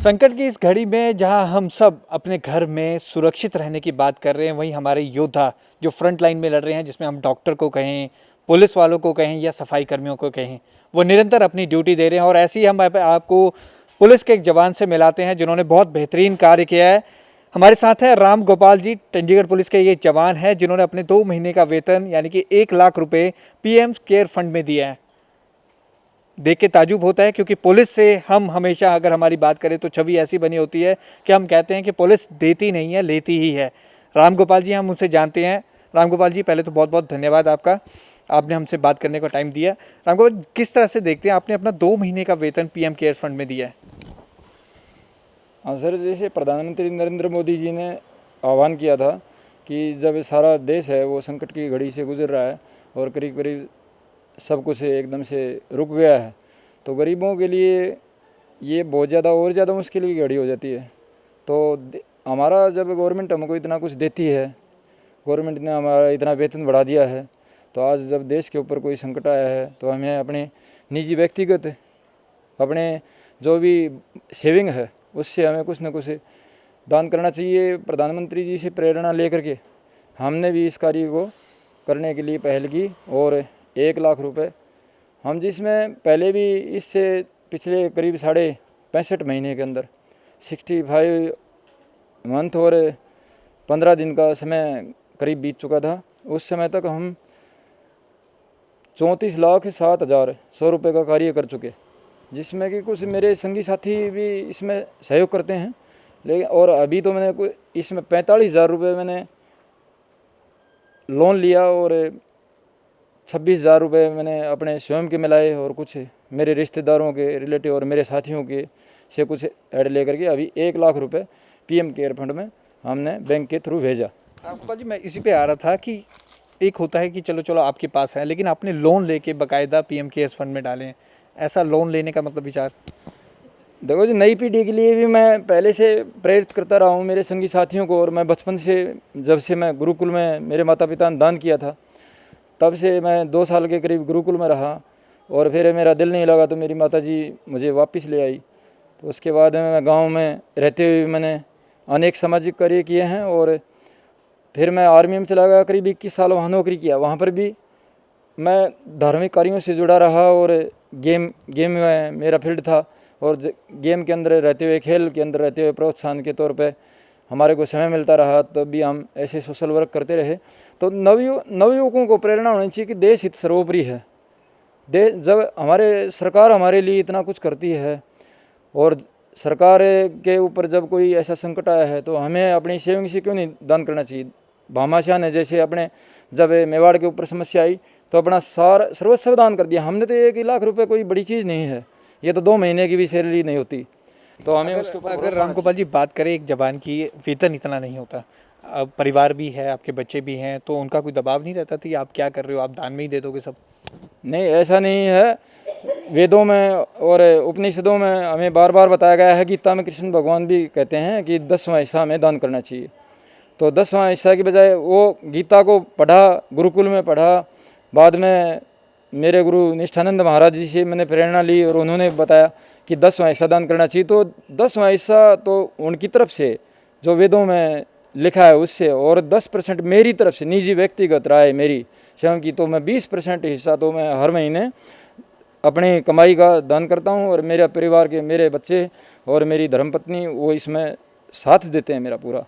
संकट की इस घड़ी में जहां हम सब अपने घर में सुरक्षित रहने की बात कर रहे हैं, वहीं हमारे योद्धा जो फ्रंट लाइन में लड़ रहे हैं, जिसमें हम डॉक्टर को कहें, पुलिस वालों को कहें या सफाई कर्मियों को कहें, वो निरंतर अपनी ड्यूटी दे रहे हैं। और ऐसे ही हम आपको पुलिस के एक जवान से मिलाते हैं जिन्होंने बहुत बेहतरीन कार्य किया है। हमारे साथ है राम गोपाल जी, चंडीगढ़ पुलिस के ये जवान हैं जिन्होंने अपने 2 महीने का वेतन यानी कि 1 लाख रुपए पीएम केयर फंड में दिया है। देख के ताजुब होता है, क्योंकि पुलिस से हम हमेशा अगर हमारी बात करें तो छवि ऐसी बनी होती है कि हम कहते हैं कि पुलिस देती नहीं है, लेती ही है। राम गोपाल जी, हम उनसे जानते हैं। राम गोपाल जी, पहले तो बहुत बहुत धन्यवाद आपका, आपने हमसे बात करने का टाइम दिया। राम गोपाल, किस तरह से देखते हैं आपने अपना 2 महीने का वेतन पीएम केयर्स फंड में दिया है? हाँ सर, जैसे प्रधानमंत्री नरेंद्र मोदी जी ने आह्वान किया था कि जब सारा देश है वो संकट की घड़ी से गुजर रहा है और करीब करीब सब कुछ एकदम से रुक गया है, तो गरीबों के लिए ये बहुत ज़्यादा और ज़्यादा मुश्किल की घड़ी हो जाती है। तो हमारा जब गवर्नमेंट हमको इतना कुछ देती है, गवर्नमेंट ने हमारा इतना वेतन बढ़ा दिया है, तो आज जब देश के ऊपर कोई संकट आया है तो हमें अपने निजी व्यक्तिगत अपने जो भी सेविंग है उससे हमें कुछ न कुछ दान करना चाहिए। प्रधानमंत्री जी से प्रेरणा लेकर के हमने भी इस कार्य को करने के लिए पहल की और 1 लाख रुपए हम, जिसमें पहले भी इससे पिछले करीब 65 महीने के अंदर 65 मंथ और 15 दिन का समय करीब बीत चुका था। उस समय तक हम 34,07,100 रुपये का कार्य कर चुके, जिसमें कि कुछ मेरे संगी साथी भी इसमें सहयोग करते हैं। लेकिन और अभी तो मैंने इसमें 45,000 रुपये मैंने लोन लिया और 26,000 रुपये मैंने अपने स्वयं के मिलाए और कुछ मेरे रिश्तेदारों के रिलेटिव और मेरे साथियों के से कुछ ऐड लेकर के अभी 1 लाख रुपये पीएम केयर फंड में हमने बैंक के थ्रू भेजा। गोपाल जी, मैं इसी पे आ रहा था कि एक होता है कि चलो चलो आपके पास है, लेकिन आपने लोन लेके बाकायदा पीएम केयर्स फंड में डाले हैं। ऐसा लोन लेने का मतलब विचार? देखो जी, नई पीढ़ी के लिए भी मैं पहले से प्रेरित करता रहा हूँ मेरे संगी साथियों को। और मैं बचपन से, जब से मैं गुरुकुल में मेरे माता पिता ने दान किया था, तब से मैं 2 साल के करीब गुरुकुल में रहा और फिर मेरा दिल नहीं लगा तो मेरी माता जी मुझे वापस ले आई। तो उसके बाद मैं गांव में रहते हुए मैंने अनेक सामाजिक कार्य किए हैं और फिर मैं आर्मी में चला गया, करीब 21 साल वहाँ नौकरी किया। वहाँ पर भी मैं धार्मिक कार्यों से जुड़ा रहा और गेम में मेरा फील्ड था और गेम के अंदर रहते हुए, खेल के अंदर रहते हुए प्रोत्साहन के तौर पे हमारे को समय मिलता रहा, तब भी हम ऐसे सोशल वर्क करते रहे। तो नवयुवकों को प्रेरणा होनी चाहिए कि देश हित सर्वोपरि है। जब हमारे सरकार हमारे लिए इतना कुछ करती है और सरकार के ऊपर जब कोई ऐसा संकट आया है तो हमें अपनी सेविंग से क्यों नहीं दान करना चाहिए। भामाशाह ने जैसे अपने जब मेवाड़ के ऊपर समस्या आई तो अपना सर्वस्व दान कर दिया। हमने तो 1 लाख रुपए कोई बड़ी चीज़ नहीं है, ये तो 2 महीने की भी सैलरी नहीं होती। तो हमें उसके ऊपर अगर राम गोपाल जी बात करें, एक जवान की वेतन इतना नहीं होता, अब परिवार भी है, आपके बच्चे भी हैं, तो उनका कोई दबाव नहीं रहता कि आप क्या कर रहे हो, आप दान में ही दे दोगे सब? नहीं, ऐसा नहीं है। वेदों में और उपनिषदों में हमें बार बार बताया गया है, गीता में कृष्ण भगवान भी कहते हैं कि 10वां हिस्सा हमें दान करना चाहिए। तो 10वां हिस्सा की बजाय वो गीता को पढ़ा, गुरुकुल में पढ़ा, बाद में मेरे गुरु निष्ठानंद महाराज जी से मैंने प्रेरणा ली और उन्होंने बताया कि 10वां हिस्सा दान करना चाहिए। तो 10वां हिस्सा तो उनकी तरफ से जो वेदों में लिखा है उससे, और 10% मेरी तरफ से निजी व्यक्तिगत राय मेरी स्वयं की, तो मैं 20% हिस्सा तो मैं हर महीने अपनी कमाई का दान करता हूँ। और मेरे परिवार के, मेरे बच्चे और मेरी धर्मपत्नी वो इसमें साथ देते हैं मेरा पूरा।